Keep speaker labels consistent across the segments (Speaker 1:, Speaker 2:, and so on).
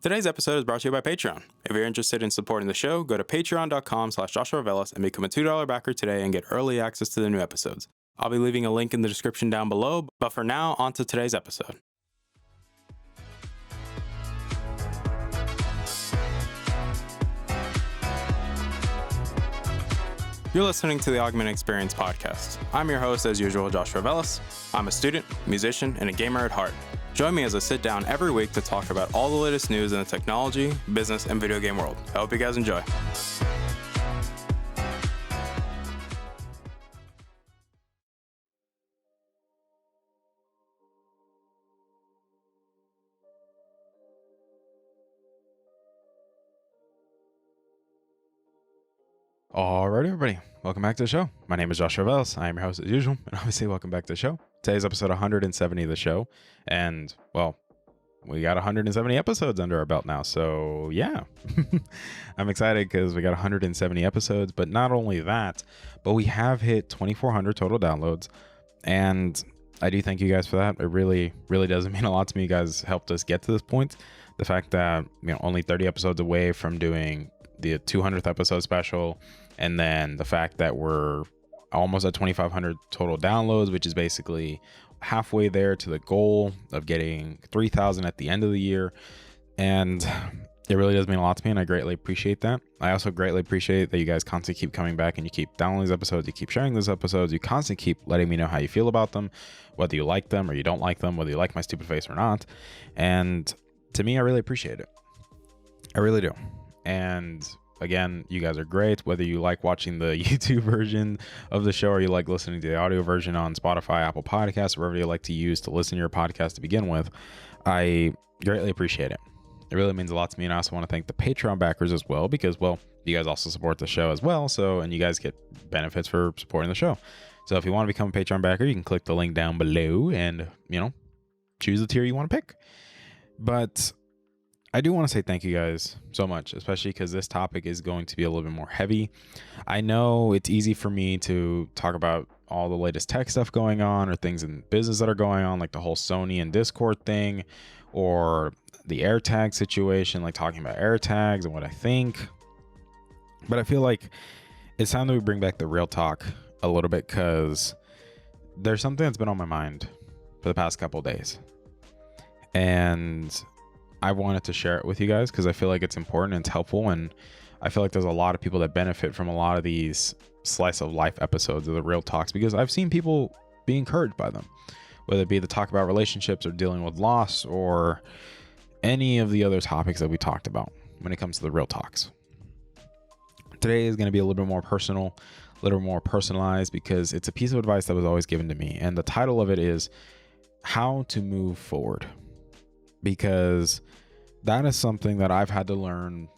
Speaker 1: Today's episode is brought to you by Patreon. If you're interested in supporting the show, go to patreon.com/JoshuaVelas and become a $2 backer today and get early access to the new episodes. I'll be leaving a link in the description down below, but for now, on to today's episode. You're listening to the Augmented Experience podcast. I'm your host, as usual, Joshua Velas. I'm a student, musician, and a gamer at heart. Join me as I sit down every week to talk about all the latest news in the technology, business, and video game world. I hope you guys enjoy. Alright, everybody, welcome back to the show. My name is Joshua Velas. I am your host as usual, and obviously welcome back to the show. Today's episode 170 of the show, and well, we got 170 episodes under our belt now, so yeah. I'm excited because we got 170 episodes, but not only that, but we have hit 2,400 total downloads, and I do thank you guys for that. It really does mean a lot to me. You guys helped us get to this point. The fact that, only 30 episodes away from doing the 200th episode special, and then the fact that we're almost at 2,500 total downloads, which is basically halfway there to the goal of getting 3,000 at the end of the year. And it really does mean a lot to me, and I greatly appreciate that. I also greatly appreciate that you guys constantly keep coming back and you keep downloading these episodes, you keep sharing these episodes, you constantly keep letting me know how you feel about them, whether you like them or you don't like them, whether you like my stupid face or not. And to me, I really appreciate it. I really do. And again, you guys are great, whether you like watching the YouTube version of the show or you like listening to the audio version on Spotify, Apple Podcasts, wherever you like to use to listen to your podcast to begin with. I greatly appreciate it. It really means a lot to me. And I also want to thank the Patreon backers as well, because, well, you guys also support the show as well. So, and you guys get benefits for supporting the show. So if you want to become a Patreon backer, you can click the link down below and, choose the tier you want to pick. But I do want to say thank you guys so much, especially because this topic is going to be a little bit more heavy. I know it's easy for me to talk about all the latest tech stuff going on or things in business that are going on, like the whole Sony and Discord thing or the AirTag situation, like talking about AirTags and what I think. But I feel like it's time that we bring back the real talk a little bit, because there's something that's been on my mind for the past couple of days. And I wanted to share it with you guys because I feel like it's important and it's helpful, and I feel like there's a lot of people that benefit from a lot of these slice of life episodes of the real talks, because I've seen people be encouraged by them, whether it be the talk about relationships or dealing with loss or any of the other topics that we talked about when it comes to the real talks. Today is going to be a little bit more personal, a little more personalized, because it's a piece of advice that was always given to me, and the title of it is How to Move Forward. Because that is something that I've had to learn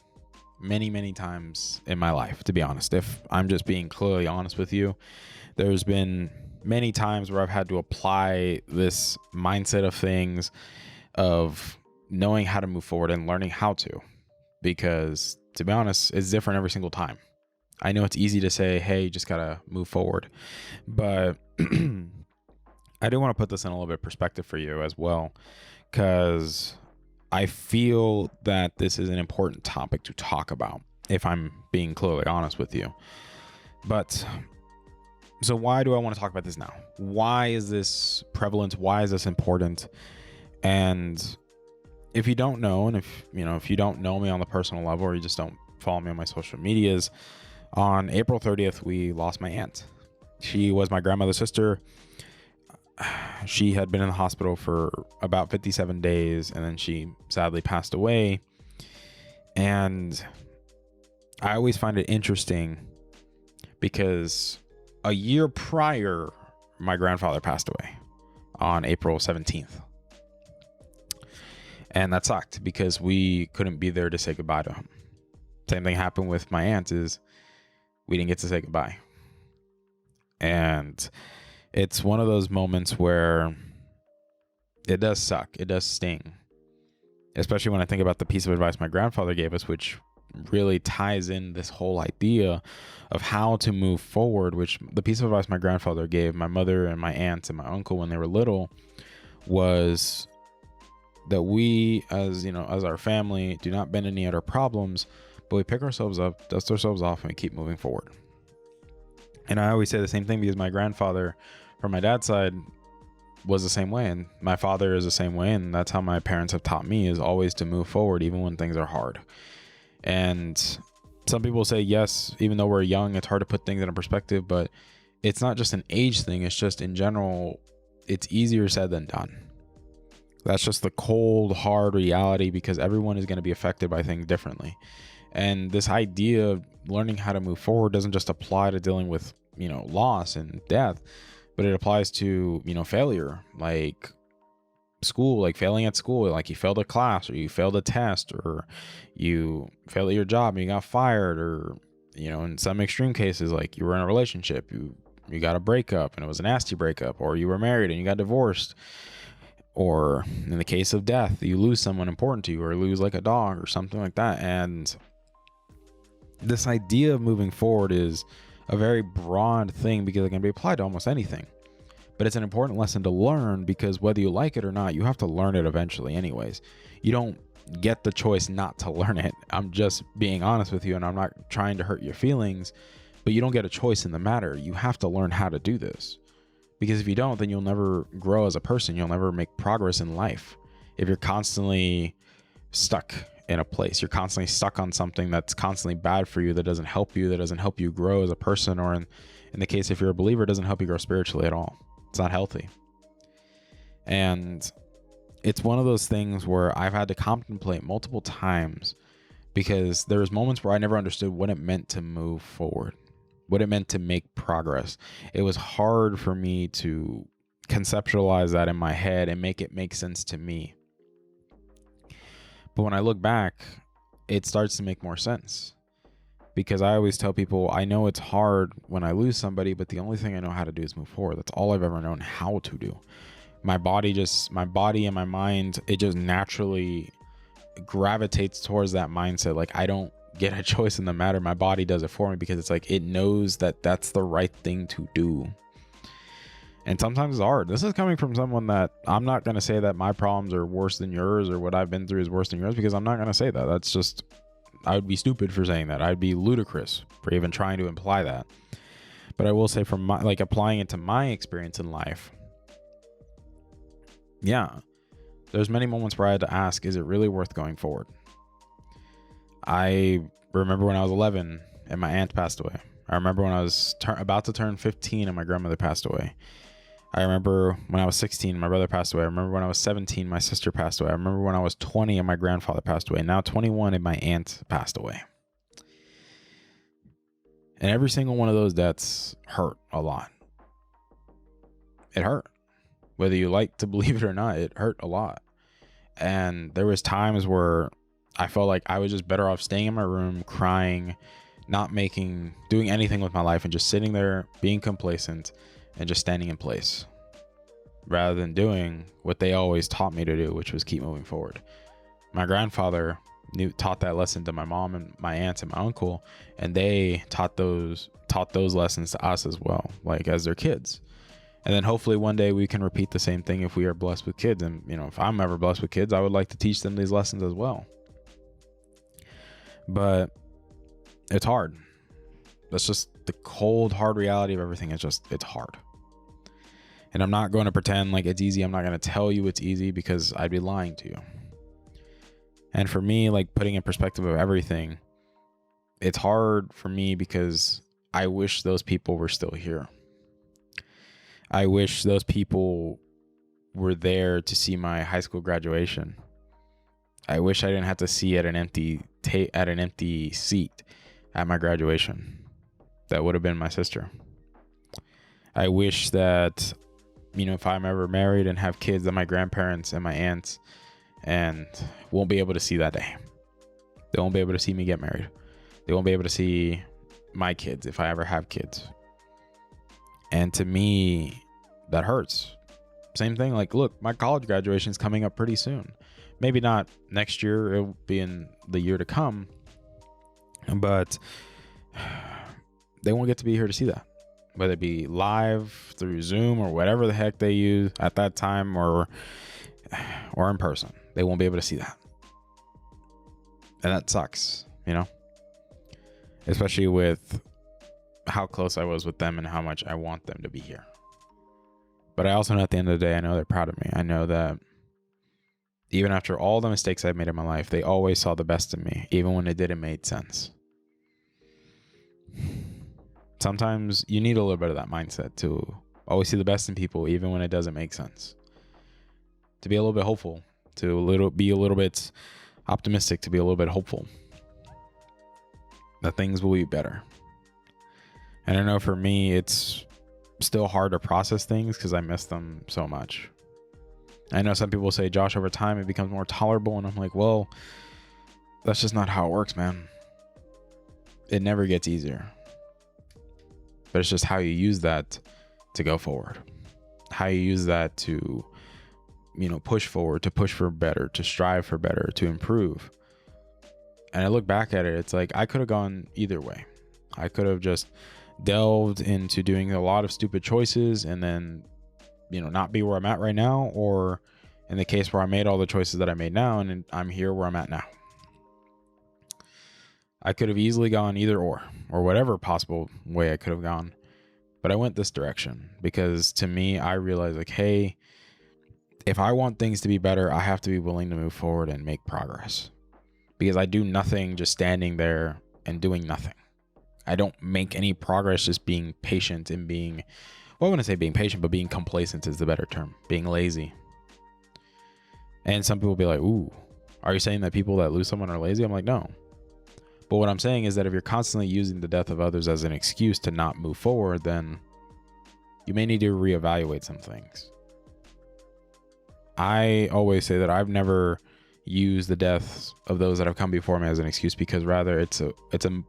Speaker 1: many times in my life, to be honest. If I'm just being clearly honest with you, there's been many times where I've had to apply this mindset of things, of knowing how to move forward and learning how to, because to be honest, it's different every single time. I know it's easy to say, hey, you just gotta move forward, but I do want to put this in a little bit of perspective for you as well, because I feel that this is an important topic to talk about, if I'm being clearly honest with you. But so why do I want to talk about this now? Why is this prevalent? Why is this important? And if you don't know, and if you don't know me on the personal level, or you just don't follow me on my social medias, on April 30th, we lost my aunt. She was my grandmother's sister. She had been in the hospital for about 57 days, and then she sadly passed away. And I always find it interesting because a year prior, my grandfather passed away on April 17th. And that sucked because we couldn't be there to say goodbye to him. Same thing happened with my aunt, is we didn't get to say goodbye. And it's one of those moments where it does suck. It does sting. Especially when I think about the piece of advice my grandfather gave us, which really ties in this whole idea of how to move forward, which the piece of advice my grandfather gave my mother and my aunt and my uncle when they were little was that we, as as our family, do not bend any at our problems, but we pick ourselves up, dust ourselves off, and we keep moving forward. And I always say the same thing because my grandfather from my dad's side was the same way, and my father is the same way, and that's how my parents have taught me, is always to move forward even when things are hard. And some people say, yes, even though we're young, it's hard to put things in perspective, but it's not just an age thing. It's just in general, it's easier said than done. That's just the cold, hard reality, because everyone is going to be affected by things differently. And this idea of learning how to move forward doesn't just apply to dealing with, loss and death, but it applies to, failure, like school, like failing at school, like you failed a class, or you failed a test, or you failed at your job and you got fired, or, in some extreme cases, like you were in a relationship, you got a breakup and it was a nasty breakup, or you were married and you got divorced, or in the case of death, you lose someone important to you, or lose like a dog or something like that. And this idea of moving forward is a very broad thing because it can be applied to almost anything. But it's an important lesson to learn, because whether you like it or not, you have to learn it eventually anyways. You don't get the choice not to learn it. I'm just being honest with you, and I'm not trying to hurt your feelings, but you don't get a choice in the matter. You have to learn how to do this, because if you don't, then you'll never grow as a person. You'll never make progress in life. If you're constantly stuck in a place, you're constantly stuck on something that's constantly bad for you, that doesn't help you grow as a person, or in the case, if you're a believer, it doesn't help you grow spiritually at all. It's not healthy. And it's one of those things where I've had to contemplate multiple times, because there's moments where I never understood what it meant to move forward, what it meant to make progress. It was hard for me to conceptualize that in my head and make it make sense to me. But when I look back, it starts to make more sense, because I always tell people, I know it's hard when I lose somebody, but the only thing I know how to do is move forward. That's all I've ever known how to do. My body and my mind, it just naturally gravitates towards that mindset. Like, I don't get a choice in the matter. My body does it for me, because it's like, it knows that that's the right thing to do. And sometimes it's hard. This is coming from someone that, I'm not going to say that my problems are worse than yours, or what I've been through is worse than yours, because I'm not going to say that. That's just, I would be stupid for saying that. I'd be ludicrous for even trying to imply that. But I will say, from my, like, applying it to my experience in life, yeah, there's many moments where I had to ask, is it really worth going forward? I remember when I was 11 and my aunt passed away. I remember when I was about to turn 15 and my grandmother passed away. I remember when I was 16, my brother passed away. I remember when I was 17, my sister passed away. I remember when I was 20 and my grandfather passed away. Now 21 and my aunt passed away. And every single one of those deaths hurt a lot. It hurt. Whether you like to believe it or not, it hurt a lot. And there was times where I felt like I was just better off staying in my room, crying, not doing anything with my life, and just sitting there, being complacent, and just standing in place, rather than doing what they always taught me to do, which was keep moving forward. My grandfather taught that lesson to my mom and my aunts and my uncle, and they taught those lessons to us as well, like as their kids. And then hopefully one day we can repeat the same thing if we are blessed with kids. And if I'm ever blessed with kids, I would like to teach them these lessons as well. But it's hard. That's just the cold, hard reality of everything. It's hard. And I'm not going to pretend like it's easy. I'm not going to tell you it's easy, because I'd be lying to you. And for me, like, putting in perspective of everything, it's hard for me because I wish those people were still here. I wish those people were there to see my high school graduation. I wish I didn't have to see at an empty seat at my graduation. That would have been my sister. I wish that, if I'm ever married and have kids, that my grandparents and my aunts and won't be able to see that day. They won't be able to see me get married. They won't be able to see my kids if I ever have kids. And to me, that hurts. Same thing, like, look, my college graduation is coming up pretty soon. Maybe not next year, it'll be in the year to come, but they won't get to be here to see that, whether it be live through Zoom or whatever the heck they use at that time, or or in person. They won't be able to see that. And that sucks, you know, especially with how close I was with them and how much I want them to be here. But I also know at the end of the day, I know they're proud of me. I know that even after all the mistakes I've made in my life, they always saw the best in me, even when it didn't make sense. Sometimes you need a little bit of that mindset to always see the best in people, even when it doesn't make sense. To be a little bit hopeful, to be a little bit optimistic, to be a little bit hopeful that things will be better. And I know for me, it's still hard to process things because I miss them so much. I know some people say, Josh, over time it becomes more tolerable, and I'm like, well, that's just not how it works, man. It never gets easier. But it's just how you use that to go forward, how you use that to, you know, push forward, to push for better, to strive for better, to improve. And I look back at it, it's like I could have gone either way. I could have just delved into doing a lot of stupid choices and then, you know, not be where I'm at right now, or in the case where I made all the choices that I made now and I'm here where I'm at now. I could have easily gone either or whatever possible way I could have gone. But I went this direction because to me, I realized like, hey, if I want things to be better, I have to be willing to move forward and make progress, because I do nothing just standing there and doing nothing. I don't make any progress just being patient and being, well, I wouldn't say being patient, but being complacent is the better term, being lazy. And some people will be like, ooh, are you saying that people that lose someone are lazy? I'm like, no. But what I'm saying is that if you're constantly using the death of others as an excuse to not move forward, then you may need to reevaluate some things. I always say that I've never used the deaths of those that have come before me as an excuse, because rather it's a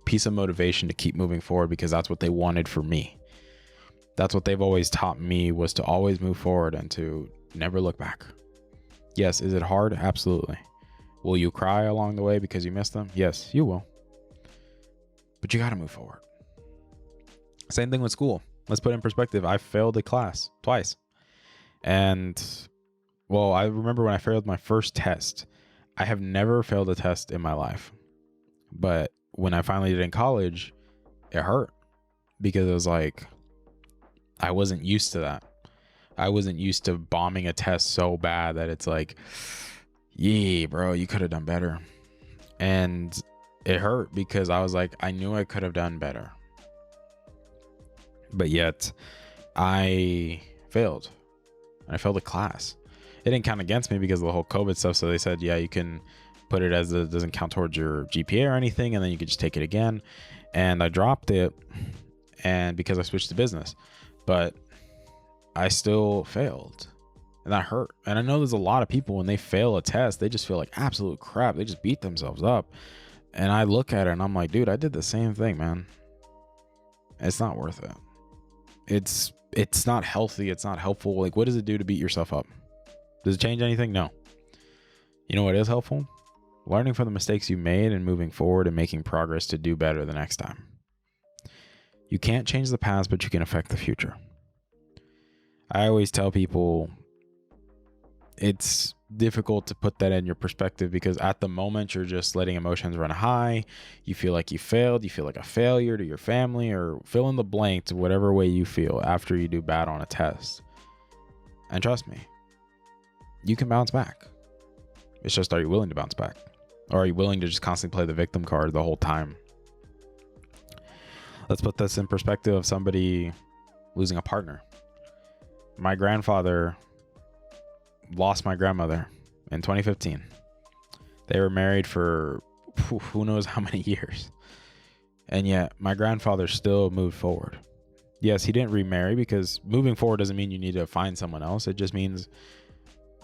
Speaker 1: piece of motivation to keep moving forward, because that's what they wanted for me. That's what they've always taught me, was to always move forward and to never look back. Yes, is it hard? Absolutely. Will you cry along the way because you missed them? Yes, you will. But you got to move forward. Same thing with school. Let's put it in perspective. I failed a class twice. And, well, I remember when I failed my first test. I have never failed a test in my life. But when I finally did in college, it hurt. Because it was like, I wasn't used to that. I wasn't used to bombing a test so bad that it's like, yeah, bro, you could have done better. And it hurt because I was like, I knew I could have done better. But yet I failed. I failed a class. It didn't count against me because of the whole COVID stuff. So they said, yeah, you can put it as it doesn't count towards your GPA or anything, and then you could just take it again. And I dropped it, and because I switched to business, but I still failed, and that hurt. And I know there's a lot of people, when they fail a test, they just feel like absolute crap. They just beat themselves up. And I look at it and I'm like, dude, I did the same thing, man. It's not worth it. It's not healthy. It's not helpful. Like, what does it do to beat yourself up? Does it change anything? No. You know what is helpful? Learning from the mistakes you made and moving forward and making progress to do better the next time. You can't change the past, but you can affect the future. I always tell people it's difficult to put that in your perspective, because at the moment you're just letting emotions run high. You feel like you failed. You feel like a failure to your family, or fill in the blank to whatever way you feel after you do bad on a test. And trust me, you can bounce back. It's just, are you willing to bounce back? Or are you willing to just constantly play the victim card the whole time? Let's put this in perspective of somebody losing a partner. My grandfather lost my grandmother in 2015. They were married for who knows how many years. And yet my grandfather still moved forward. Yes, he didn't remarry, because moving forward doesn't mean you need to find someone else. It just means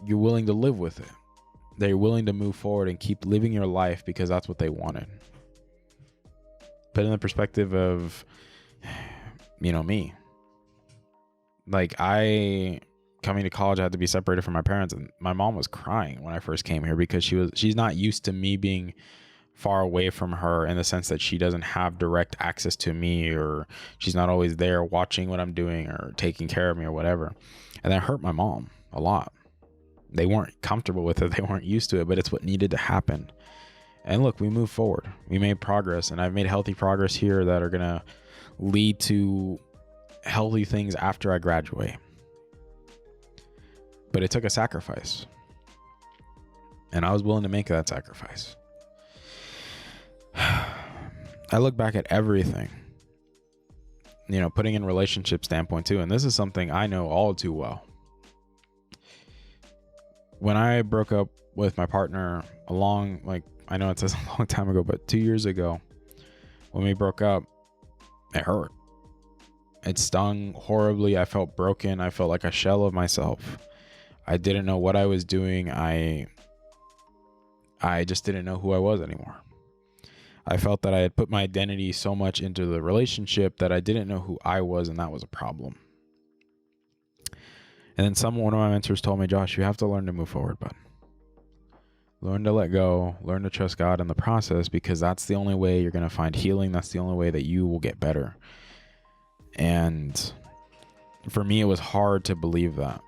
Speaker 1: you're willing to live with it. They're willing to move forward and keep living your life because that's what they wanted. But in the perspective of, you know, me, like, I coming to college, I had to be separated from my parents, and my mom was crying when I first came here, because she's not used to me being far away from her, in the sense that she doesn't have direct access to me, or she's not always there watching what I'm doing or taking care of me or whatever. And that hurt my mom a lot. They weren't comfortable with it. They weren't used to it, but it's what needed to happen. And look, we moved forward. We made progress, and I've made healthy progress here that are going to lead to healthy things after I graduate. But it took a sacrifice, and I was willing to make that sacrifice. I look back at everything, putting in relationship standpoint too. And this is something I know all too well. When I broke up with my partner I know it says a long time ago, but 2 years ago, when we broke up, it hurt. It stung horribly. I felt broken. I felt like a shell of myself. I didn't know what I was doing. I just didn't know who I was anymore. I felt that I had put my identity so much into the relationship that I didn't know who I was, and that was a problem. And then one of my mentors told me, Josh, you have to learn to move forward, bud. Learn to let go, learn to trust God in the process, because that's the only way you're going to find healing. That's the only way that you will get better. And for me, it was hard to believe that.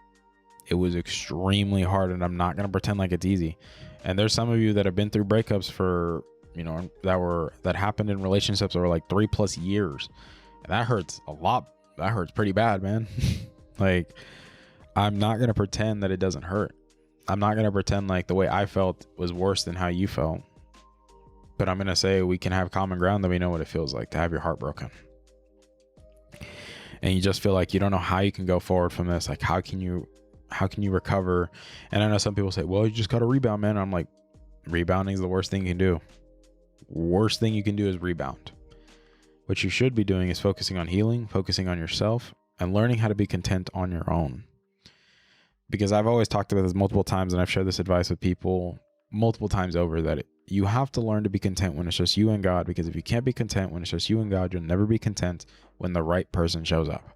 Speaker 1: It was extremely hard, and I'm not going to pretend like it's easy. And there's some of you that have been through breakups for, that happened in relationships over like 3+ years. And that hurts a lot. That hurts pretty bad, man. Like, I'm not going to pretend that it doesn't hurt. I'm not going to pretend like the way I felt was worse than how you felt. But I'm going to say we can have common ground, that we know what it feels like to have your heart broken. And you just feel like you don't know how you can go forward from this. Like, how can you recover? And I know some people say, well, you just got to rebound, man. I'm like, rebounding is the worst thing you can do. Worst thing you can do is rebound. What you should be doing is focusing on healing, focusing on yourself, and learning how to be content on your own. Because I've always talked about this multiple times, and I've shared this advice with people multiple times over, that you have to learn to be content when it's just you and God. Because if you can't be content when it's just you and God, you'll never be content when the right person shows up.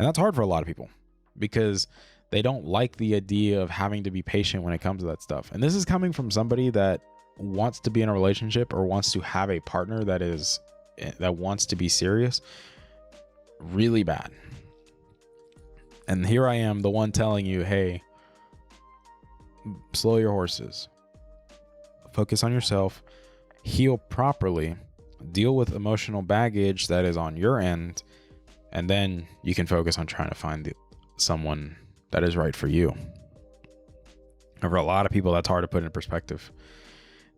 Speaker 1: And that's hard for a lot of people, because they don't like the idea of having to be patient when it comes to that stuff. And this is coming from somebody that wants to be in a relationship or wants to have a partner that wants to be serious really bad. And here I am, the one telling you, hey, slow your horses. Focus on yourself, heal properly, deal with emotional baggage that is on your end, and then you can focus on trying to find someone that is right for you. And for a lot of people, that's hard to put in perspective.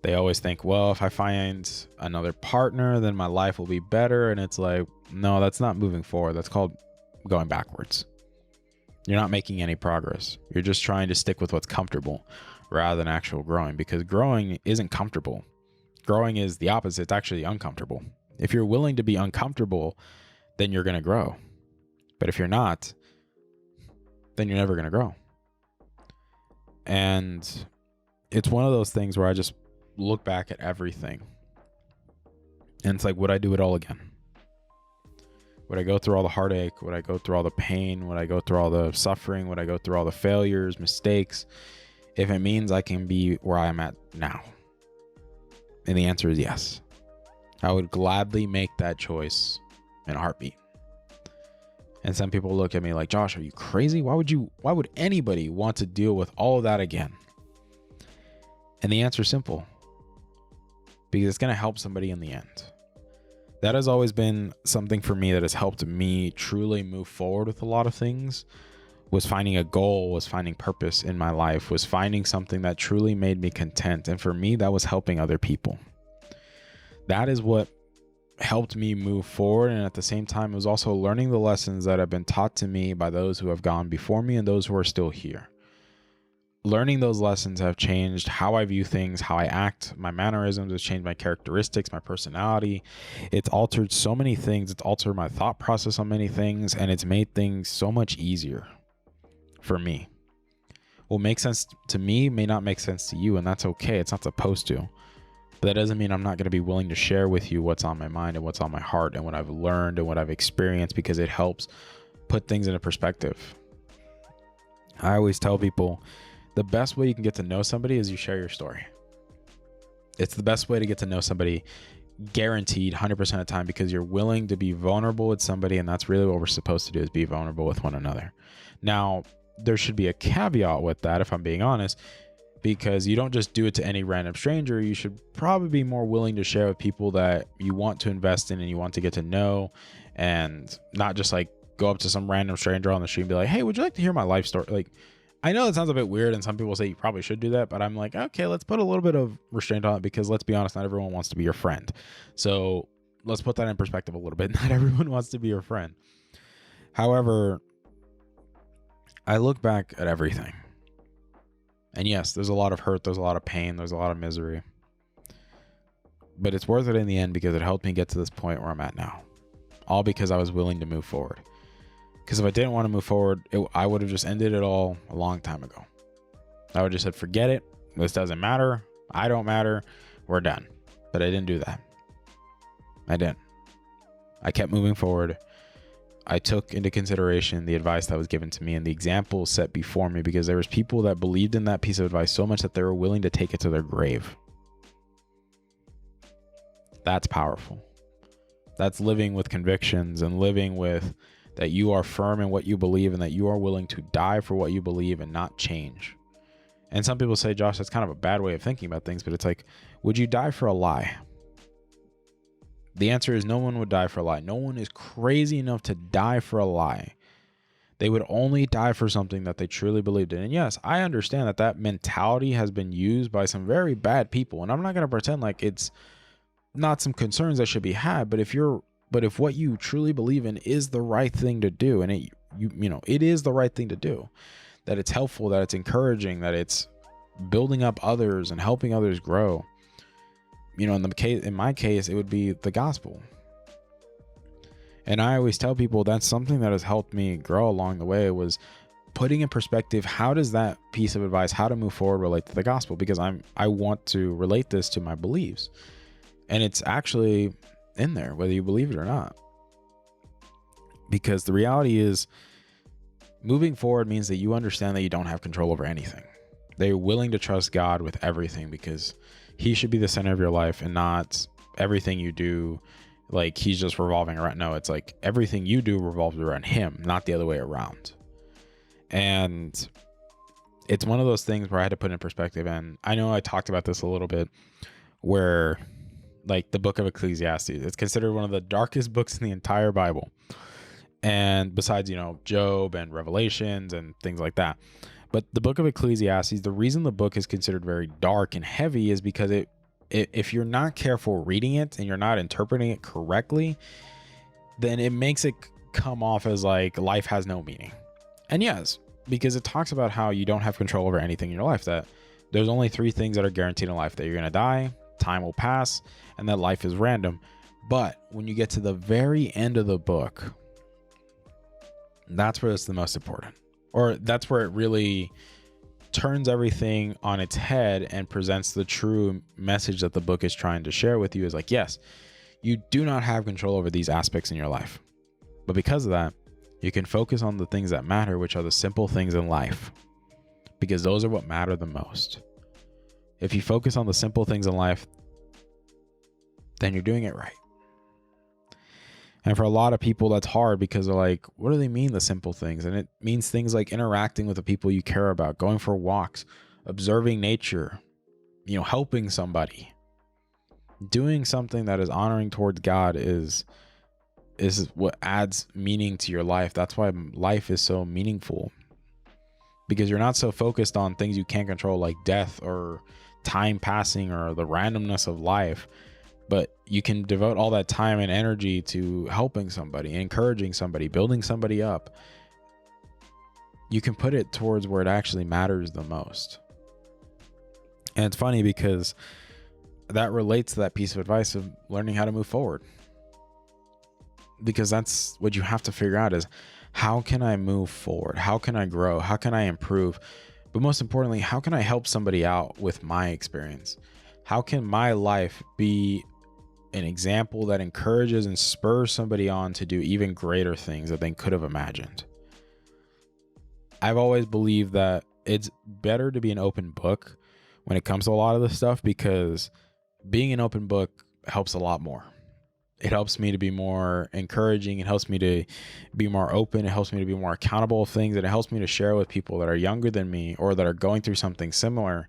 Speaker 1: They always think, well, if I find another partner, then my life will be better. And it's like, no, that's not moving forward. That's called going backwards. You're not making any progress. You're just trying to stick with what's comfortable rather than actual growing, because growing isn't comfortable. Growing is the opposite. It's actually uncomfortable. If you're willing to be uncomfortable, then you're going to grow. But if you're not, then you're never going to grow. And it's one of those things where I just look back at everything, and it's like, would I do it all again? Would I go through all the heartache? Would I go through all the pain? Would I go through all the suffering? Would I go through all the failures, mistakes, if it means I can be where I am at now? And the answer is yes. I would gladly make that choice in a heartbeat. And some people look at me like, Josh, are you crazy? Why would anybody want to deal with all of that again? And the answer is simple. Because it's going to help somebody in the end. That has always been something for me that has helped me truly move forward with a lot of things. Was finding a goal, was finding purpose in my life, was finding something that truly made me content. And for me, that was helping other people. That is what helped me move forward. And at the same time, it was also learning the lessons that have been taught to me by those who have gone before me and those who are still here. Learning those lessons have changed how I view things, how I act, my mannerisms, has changed my characteristics, my personality. It's altered so many things. It's altered my thought process on many things, and it's made things so much easier for me. What makes sense to me may not make sense to you, and that's okay. It's not supposed to. But that doesn't mean I'm not going to be willing to share with you what's on my mind and what's on my heart and what I've learned and what I've experienced, because it helps put things into perspective. I always tell people, the best way you can get to know somebody is you share your story. It's the best way to get to know somebody, guaranteed 100% of the time, because you're willing to be vulnerable with somebody, and that's really what we're supposed to do, is be vulnerable with one another. Now, there should be a caveat with that, if I'm being honest, because you don't just do it to any random stranger. You should probably be more willing to share with people that you want to invest in and you want to get to know, and not just like go up to some random stranger on the street and be like, hey, would you like to hear my life story? Like, I know that sounds a bit weird, and some people say you probably should do that, but I'm like, okay, let's put a little bit of restraint on it, because let's be honest, not everyone wants to be your friend. So let's put that in perspective a little bit. Not everyone wants to be your friend. However, I look back at everything, and yes, there's a lot of hurt, there's a lot of pain, there's a lot of misery, but it's worth it in the end, because it helped me get to this point where I'm at now, all because I was willing to move forward. Because if I didn't want to move forward, I would have just ended it all a long time ago. I would have just said, forget it. This doesn't matter. I don't matter. We're done. But I didn't do that. I didn't. I kept moving forward. I took into consideration the advice that was given to me and the examples set before me, because there was people that believed in that piece of advice so much that they were willing to take it to their grave. That's powerful. That's living with convictions and living with that you are firm in what you believe, and that you are willing to die for what you believe and not change. And some people say, Josh, that's kind of a bad way of thinking about things, but it's like, would you die for a lie? The answer is no one would die for a lie. No one is crazy enough to die for a lie. They would only die for something that they truly believed in. And yes, I understand that that mentality has been used by some very bad people, and I'm not going to pretend like it's not some concerns that should be had, but if what you truly believe in is the right thing to do, and it is the right thing to do, that it's helpful, that it's encouraging, that it's building up others and helping others grow, in my case, it would be the gospel. And I always tell people that's something that has helped me grow along the way, was putting in perspective, how does that piece of advice, how to move forward, relate to the gospel? Because I want to relate this to my beliefs, and it's actually in there, whether you believe it or not. Because the reality is, moving forward means that you understand that you don't have control over anything. They're willing to trust God with everything, because he should be the center of your life, and not everything you do like he's just revolving around. No, it's like everything you do revolves around him, not the other way around. And it's one of those things where I had to put in perspective. And I know I talked about this a little bit, where like the book of Ecclesiastes, it's considered one of the darkest books in the entire Bible. And besides, Job and Revelations and things like that. But the book of Ecclesiastes, the reason the book is considered very dark and heavy is because if you're not careful reading it and you're not interpreting it correctly, then it makes it come off as like life has no meaning. And yes, because it talks about how you don't have control over anything in your life, that there's only 3 things that are guaranteed in life: that you're going to die, time will pass, and that life is random. But when you get to the very end of the book, that's where it's the most important, or that's where it really turns everything on its head and presents the true message that the book is trying to share with you. Is like, yes, you do not have control over these aspects in your life, but because of that, you can focus on the things that matter, which are the simple things in life, because those are what matter the most. If you focus on the simple things in life, then you're doing it right. And for a lot of people, that's hard, because they're like, what do they mean, the simple things? And it means things like interacting with the people you care about, going for walks, observing nature, helping somebody, doing something that is honoring towards God is what adds meaning to your life. That's why life is so meaningful, because you're not so focused on things you can't control, like death or time passing or the randomness of life. But you can devote all that time and energy to helping somebody, encouraging somebody, building somebody up. You can put it towards where it actually matters the most. And it's funny, because that relates to that piece of advice of learning how to move forward. Because that's what you have to figure out, is how can I move forward? How can I grow? How can I improve? But most importantly, how can I help somebody out with my experience? How can my life be an example that encourages and spurs somebody on to do even greater things that they could have imagined? I've always believed that it's better to be an open book when it comes to a lot of this stuff, because being an open book helps a lot more. It helps me to be more encouraging. It helps me to be more open. It helps me to be more accountable of things. And it helps me to share with people that are younger than me or that are going through something similar.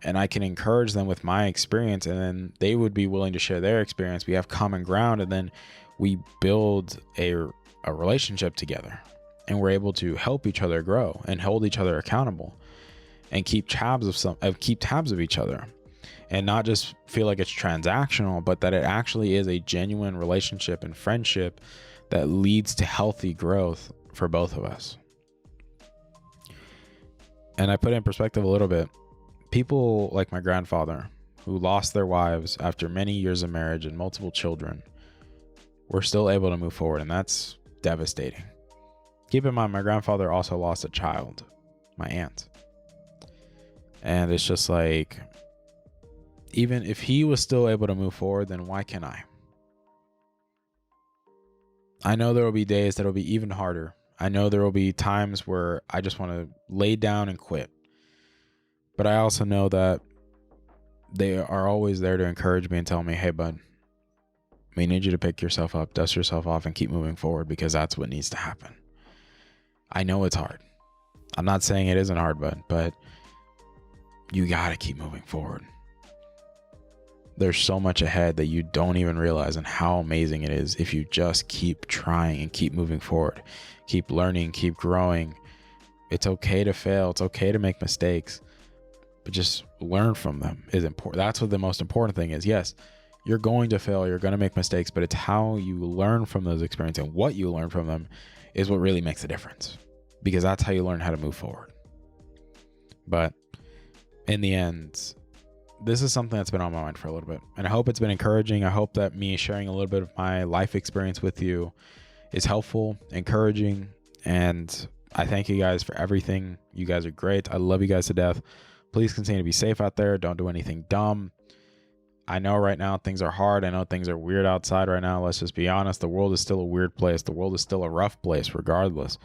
Speaker 1: And I can encourage them with my experience, and then they would be willing to share their experience. We have common ground, and then we build a relationship together, and we're able to help each other grow and hold each other accountable and keep tabs of each other. And not just feel like it's transactional, but that it actually is a genuine relationship and friendship that leads to healthy growth for both of us. And I put it in perspective a little bit. People like my grandfather, who lost their wives after many years of marriage and multiple children, were still able to move forward. And that's devastating. Keep in mind, my grandfather also lost a child, my aunt. And it's just like, even if he was still able to move forward, then why can't I? I know there will be days that will be even harder. I know there will be times where I just want to lay down and quit. But I also know that they are always there to encourage me and tell me, hey, bud, we need you to pick yourself up, dust yourself off, and keep moving forward, because that's what needs to happen. I know it's hard. I'm not saying it isn't hard, bud, but you got to keep moving forward. There's so much ahead that you don't even realize, and how amazing it is if you just keep trying and keep moving forward, keep learning, keep growing. It's okay to fail. It's okay to make mistakes, but just learn from them is important. That's what the most important thing is. Yes, you're going to fail. You're going to make mistakes, but it's how you learn from those experiences, and what you learn from them is what really makes a difference, because that's how you learn how to move forward. But in the end, this is something that's been on my mind for a little bit, and I hope it's been encouraging. I hope that me sharing a little bit of my life experience with you is helpful, encouraging, and I thank you guys for everything. You guys are great. I love you guys to death. Please continue to be safe out there. Don't do anything dumb. I know right now things are hard. I know things are weird outside right now. Let's just be honest. The world is still a weird place. The world is still a rough place regardless.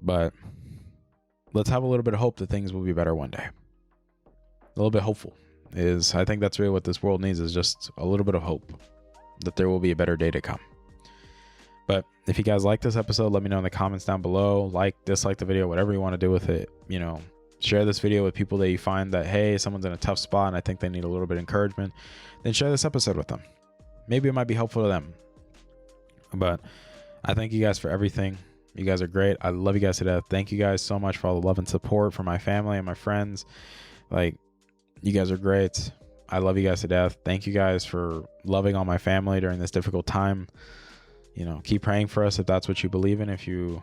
Speaker 1: But let's have a little bit of hope that things will be better one day. A little bit hopeful. I think that's really what this world needs, is just a little bit of hope that there will be a better day to come. But if you guys like this episode, let me know in the comments down below. Like, dislike the video, whatever you want to do with it. Share this video with people that you find that, hey, someone's in a tough spot and I think they need a little bit of encouragement. Then share this episode with them. Maybe it might be helpful to them. But I thank you guys for everything. You guys are great. I love you guys to death. Thank you guys so much for all the love and support from my family and my friends. You guys are great. I love you guys to death. Thank you guys for loving on my family during this difficult time. Keep praying for us if that's what you believe in. If you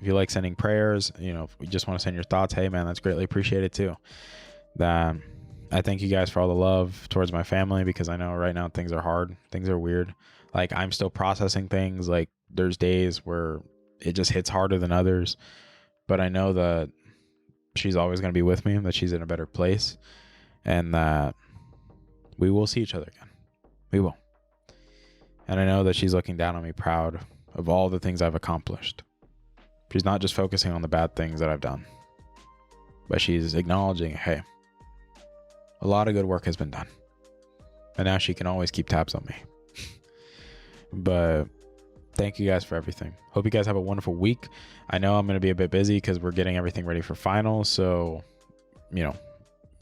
Speaker 1: like sending prayers, if you just want to send your thoughts, hey man, that's greatly appreciated too. I thank you guys for all the love towards my family, because I know right now things are hard. Things are weird. I'm still processing things. There's days where it just hits harder than others, but I know that she's always going to be with me, that she's in a better place, and that we will see each other again. We will. And I know that she's looking down on me proud of all the things I've accomplished. She's not just focusing on the bad things that I've done, but she's acknowledging, hey, a lot of good work has been done. And now she can always keep tabs on me. But thank you guys for everything. Hope you guys have a wonderful week. I know I'm going to be a bit busy because we're getting everything ready for finals. So,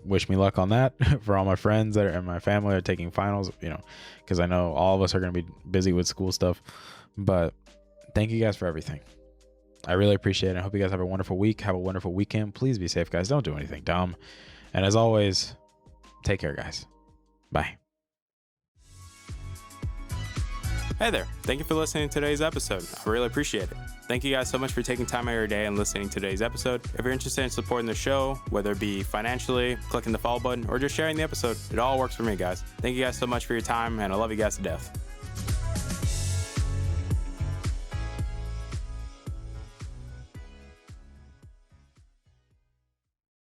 Speaker 1: wish me luck on that for all my friends and my family that are taking finals, because I know all of us are going to be busy with school stuff. But thank you guys for everything. I really appreciate it. I hope you guys have a wonderful week. Have a wonderful weekend. Please be safe, guys. Don't do anything dumb. And as always, take care, guys. Bye.
Speaker 2: Hey there. Thank you for listening to today's episode. I really appreciate it. Thank you guys so much for taking time out of your day and listening to today's episode. If you're interested in supporting the show, whether it be financially, clicking the follow button, or just sharing the episode, it all works for me, guys. Thank you guys so much for your time, and I love you guys to death.